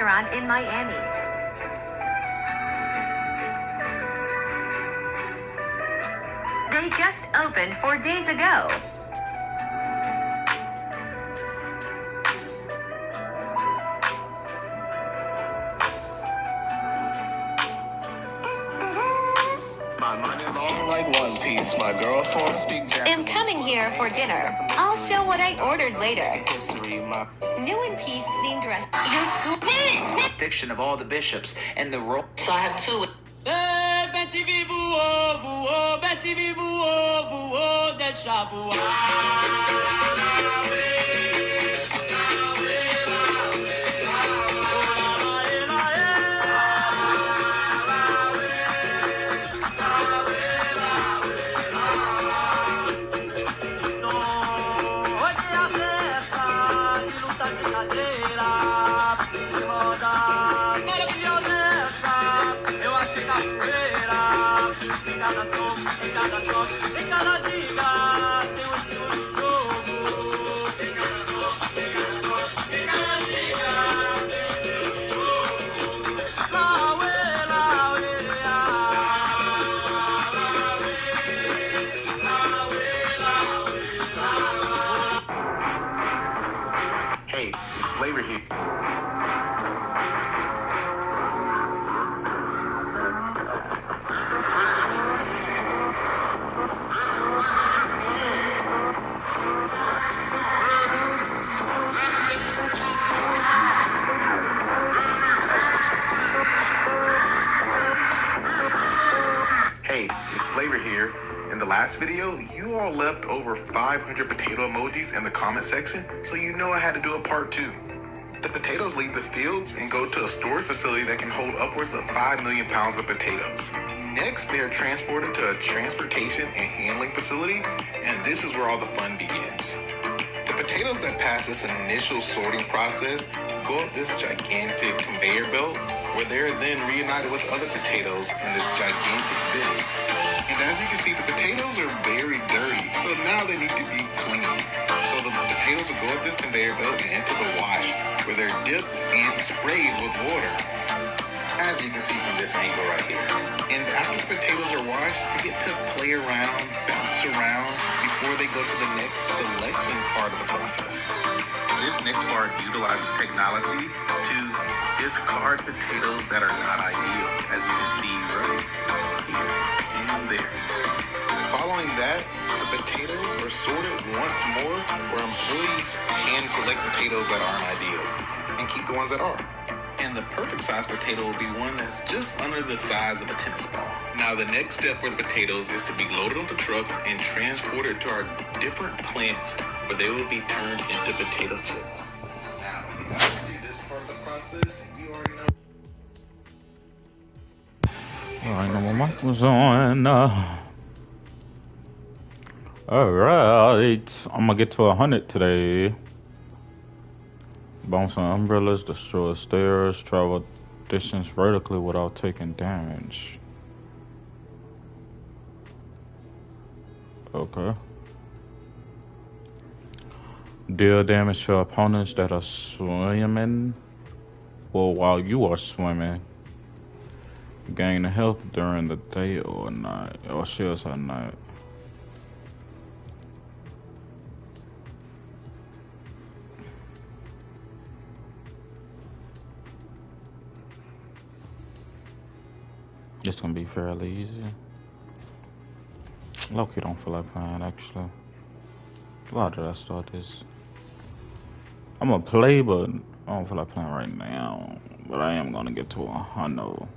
restaurant in Miami. They just opened 4 days ago. My money long like One Piece. My girlfriend speak Japanese. I'm coming here for dinner. I'll show what I ordered later. History, my New One Piece themed restaurant. Your school. Diction of all the bishops and the role. So I have two. Bete vi voou, voou, Bete vi voou, voou, deixa Hey, it's flavor here. Hey, it's Flavor here. In the last video, you all left over 500 potato emojis in the comment section, so you know I had to do a part 2. The potatoes leave the fields and go to a storage facility that can hold upwards of 5 million pounds of potatoes. Next, they are transported to a transportation and handling facility, and this is where all the fun begins. The potatoes that pass this initial sorting process go up this gigantic conveyor belt, where they're then reunited with other potatoes in this gigantic bin. And as you can see, the potatoes are very dirty, so now they need to be cleaned. So the potatoes will go up this conveyor belt and into the wash, where they're dipped and sprayed with water, as you can see from this angle right here. And after the potatoes are washed, they get to play around, bounce around, before they go to the next selection part of the process. This next part utilizes technology to discard potatoes that are not ideal, as you can see right here and there. Following that, the potatoes are sorted once more, where employees hand select potatoes that aren't ideal and keep the ones that are. And the perfect size potato will be one that's just under the size of a tennis ball. Now the next step for the potatoes is to be loaded onto trucks and transported to our different plants, where they will be turned into potato chips. Now, if you see this part of the process, you already know. I know my mic was on. Alright, I'm gonna get to 100 today. Bouncing umbrellas, destroy stairs, travel distance vertically without taking damage. Okay. Deal damage to opponents that are swimming. Well, while you are swimming. Gain health during the day or night, or shields at night. It's gonna be fairly easy. Loki don't feel like playing actually. Why did I start this? I'm gonna play, but I don't feel like playing right now. But I am gonna get to 100.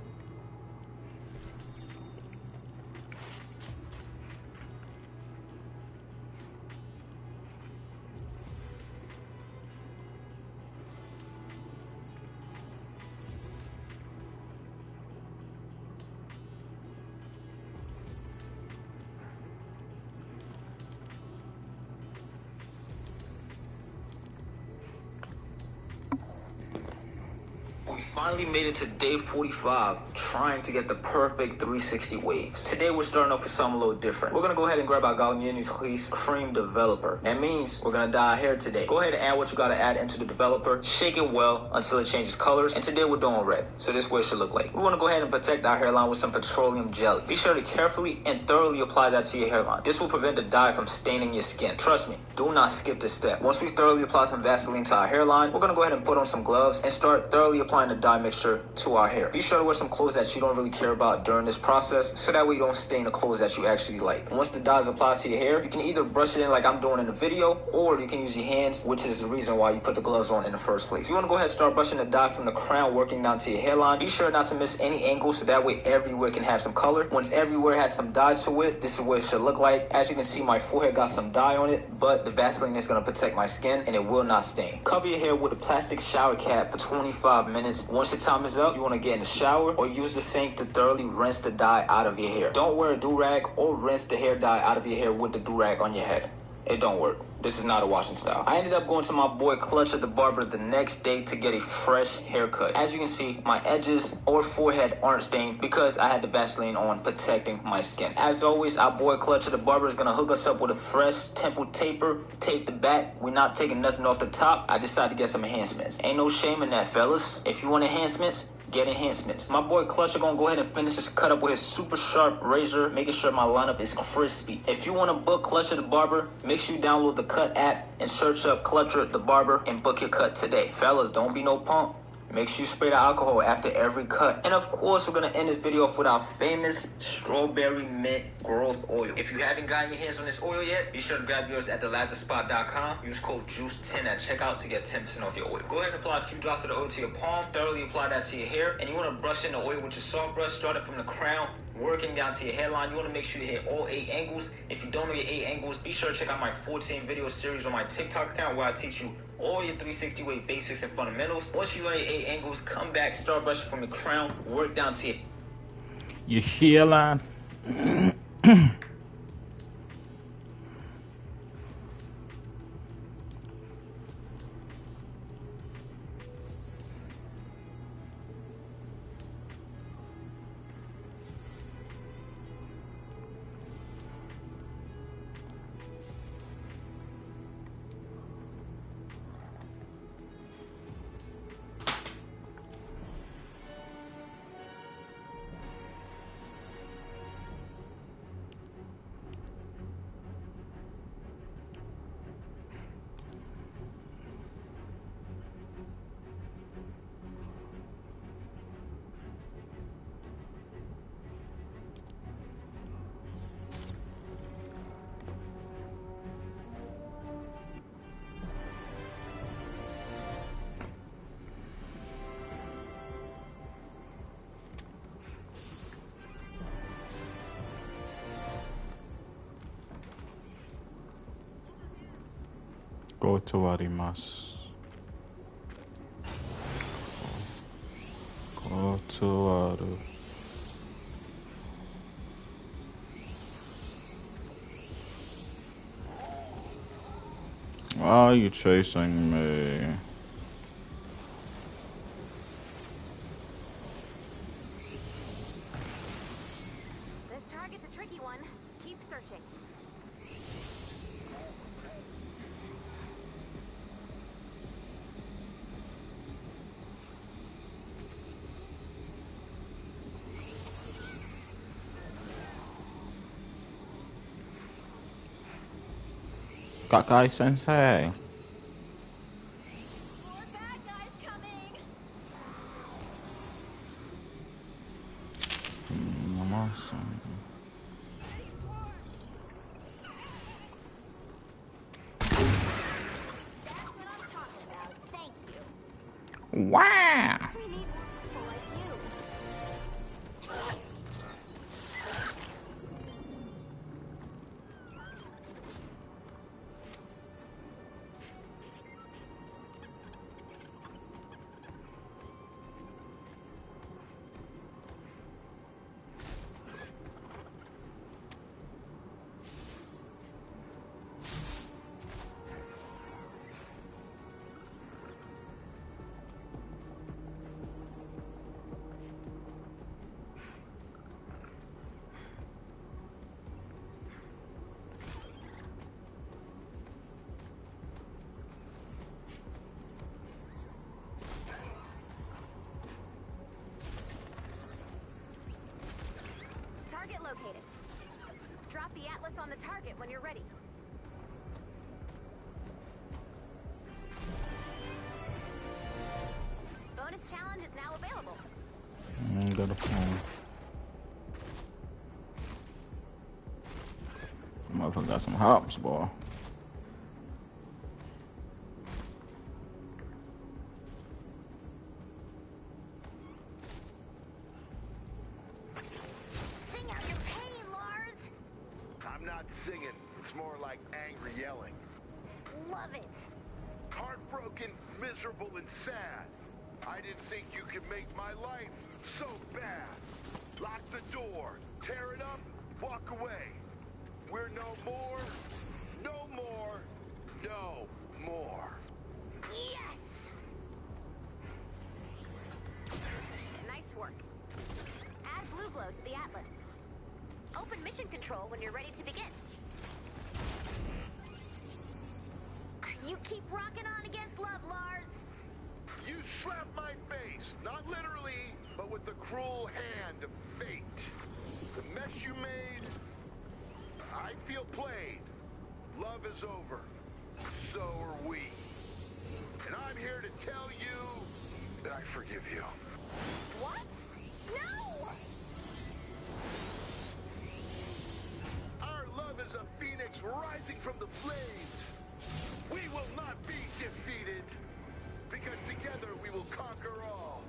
We finally made it to day 45, trying to get the perfect 360 waves. Today we're starting off with something a little different. We're gonna go ahead and grab our Galliani's Cream Developer. That means we're gonna dye our hair today. Go ahead and add what you gotta add into the developer. Shake it well until it changes colors. And today we're doing red. So this is what it should look like. We wanna go ahead and protect our hairline with some petroleum jelly. Be sure to carefully and thoroughly apply that to your hairline. This will prevent the dye from staining your skin. Trust me, do not skip this step. Once we thoroughly apply some Vaseline to our hairline, we're gonna go ahead and put on some gloves and start thoroughly applying the dye mixture to our hair. Be sure to wear some clothes that you don't really care about during this process, so that way you don't stain the clothes that you actually like. Once the dye is applied to your hair, you can either brush it in like I'm doing in the video, or you can use your hands, which is the reason why you put the gloves on in the first place. You wanna go ahead and start brushing the dye from the crown working down to your hairline. Be sure not to miss any angles, so that way everywhere can have some color. Once everywhere has some dye to it, this is what it should look like. As you can see, my forehead got some dye on it, but the Vaseline is gonna protect my skin and it will not stain. Cover your hair with a plastic shower cap for 25 minutes. Once your time is up, you want to get in the shower or use the sink to thoroughly rinse the dye out of your hair. Don't wear a do-rag or rinse the hair dye out of your hair with the do-rag on your head. It don't work. This is not a washing style. I ended up going to my boy Clutch at the barber the next day to get a fresh haircut. As you can see, my edges or forehead aren't stained because I had the Vaseline on protecting my skin. As always, our boy Clutch at the barber is gonna hook us up with a fresh temple taper. Tape the back. We're not taking nothing off the top. I decided to get some enhancements. Ain't no shame in that, fellas. If you want enhancements, get enhancements. My boy Clutch is gonna go ahead and finish his cut up with his super sharp razor, making sure my lineup is crispy. If you want to book Clutch at the barber, make sure you download the Cut app and search up Clutch at the barber and book your cut today. Fellas, don't be no punk. Make sure you spray the alcohol after every cut. And of course, we're gonna end this video off with our famous strawberry mint growth oil. If you haven't gotten your hands on this oil yet, be sure to grab yours at thelathespot.com. Use code JUICE10 at checkout to get 10% off your oil. Go ahead and apply a few drops of the oil to your palm. Thoroughly apply that to your hair. And you wanna brush in the oil with your soft brush, starting from the crown, working down to your hairline. You wanna make sure you hit all 8 angles. If you don't know your 8 angles, be sure to check out my 14 video series on my TikTok account where I teach you all your 360 wave basics and fundamentals. Once you learn your 8 angles, come back, start brushing from the crown, work down to your hairline. Go to arimasu. Go to aru. Why are you chasing me? This target's a tricky one. Keep searching. Kakai Sensei. More bad guys coming. I'm awesome. That's what I'm talking about. Thank you. Wow. We need more people like you. located. Drop the atlas on the target when you're ready. Bonus challenge is now available. Got a phone. Motherfucker got some hops, boy. Sing out your pain, Lars. I'm not singing. It's more like angry yelling. Love it. Heartbroken, miserable, and sad. I didn't think you could make my life so bad. Lock the door, tear it up, walk away. We're no more, no more, no more. Yes! Nice work. Add blue glow to the atlas. Open mission control when you're ready to begin. You keep rocking on against love, Lars. You slapped my face, not literally, but with the cruel hand of fate. The mess you made, I feel played. Love is over. So are we. And I'm here to tell you that I forgive you. What? No! Our love is a phoenix rising from the flames. We will not be defeated. Because together we will conquer all.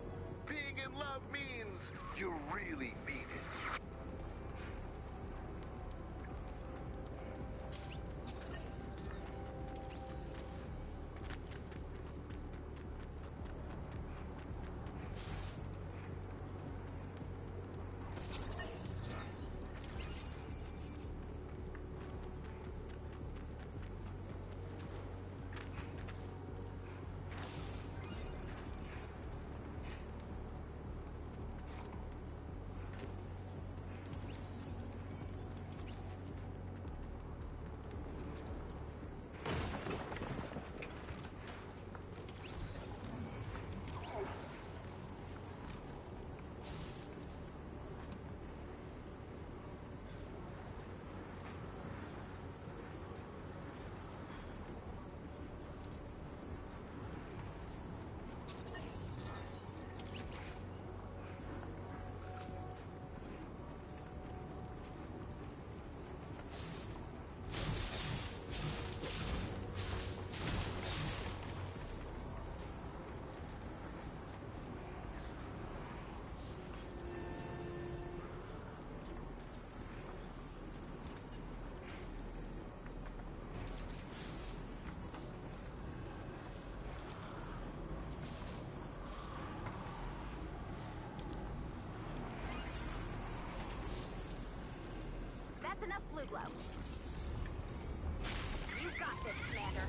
Being in love means you really mean it. That's enough blue glow. You got this, Commander.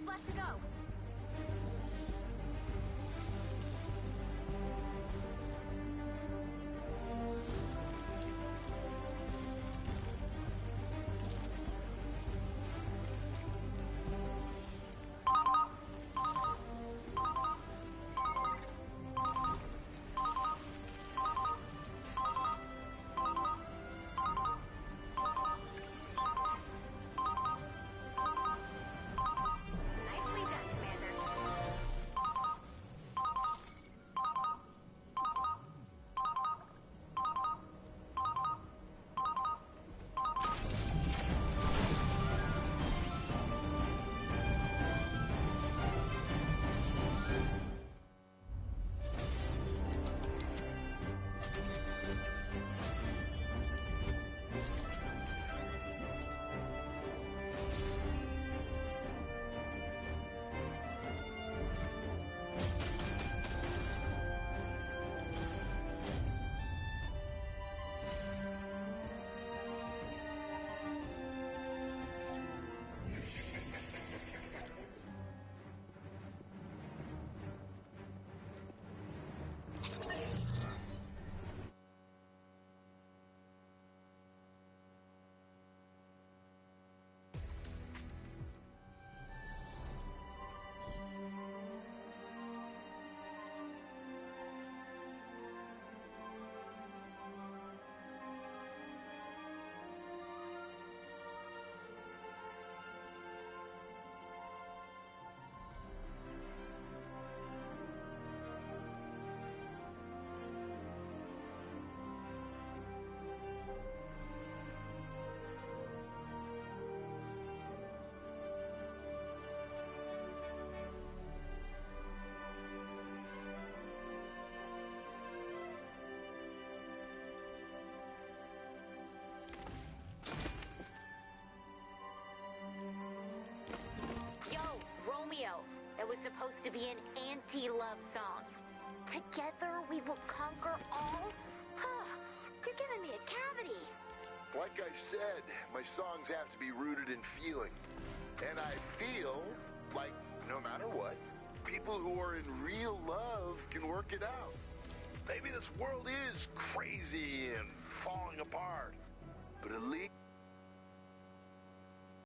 What's left to go? Nicely done, Commander. Yo, Romeo. It was supposed to be an anti-love song. Together we will conquer all? You're giving me a cavity. Like I said, my songs have to be rooted in feeling. And I feel like no matter what, people who are in real love can work it out. Maybe this world is crazy and falling apart, but at least